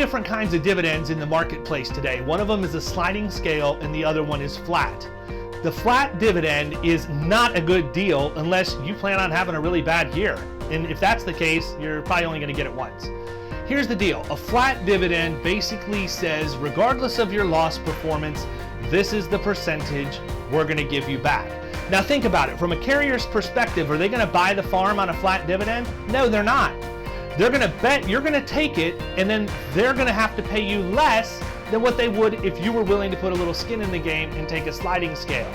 different kinds of dividends in the marketplace today. One of them is a sliding scale and the other one is flat. The flat dividend is not a good deal unless you plan on having a really bad year. And if that's the case, you're probably only going to get it once. Here's the deal. A flat dividend basically says, regardless of your loss performance, this is the percentage we're going to give you back. Now think about it. From a carrier's perspective, are they going to buy the farm on a flat dividend? No, they're not. They're going to bet you're going to take it, and then they're going to have to pay you less than what they would if you were willing to put a little skin in the game and take a sliding scale.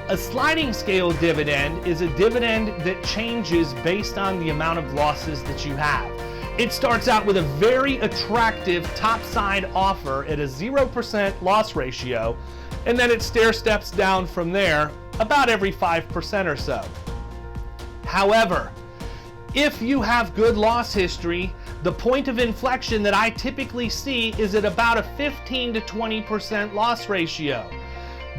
A sliding scale dividend is a dividend that changes based on the amount of losses that you have. It starts out with a very attractive topside offer at a 0% loss ratio, and then it stair steps down from there about every 5% or so. However, if you have good loss history, the point of inflection that I typically see is at about a 15 to 20% loss ratio.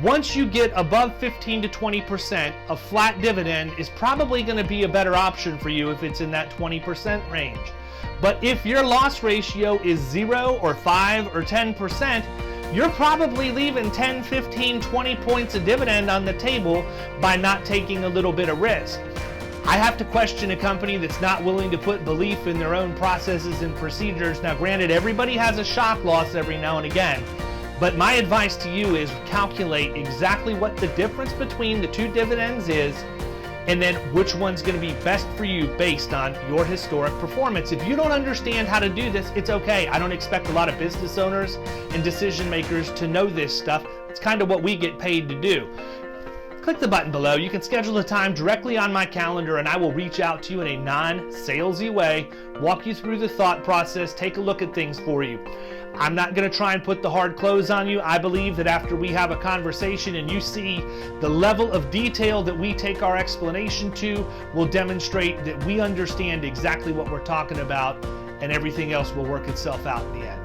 Once you get above 15 to 20%, a flat dividend is probably going to be a better option for you if it's in that 20% range. But if your loss ratio is 0 or 5 or 10%, you're probably leaving 10, 15, 20 points of dividend on the table by not taking a little bit of risk. I have to question a company that's not willing to put belief in their own processes and procedures. Now, granted, everybody has a shock loss every now and again, but my advice to you is calculate exactly what the difference between the two dividends is, and then which one's going to be best for you based on your historic performance. If you don't understand how to do this, it's okay. I don't expect a lot of business owners and decision makers to know this stuff. It's kind of what we get paid to do. Click the button below. You can schedule a time directly on my calendar, and I will reach out to you in a non-salesy way, walk you through the thought process, take a look at things for you. I'm not going to try and put the hard close on you. I believe that after we have a conversation and you see the level of detail that we take our explanation to, will demonstrate that we understand exactly what we're talking about, and everything else will work itself out in the end.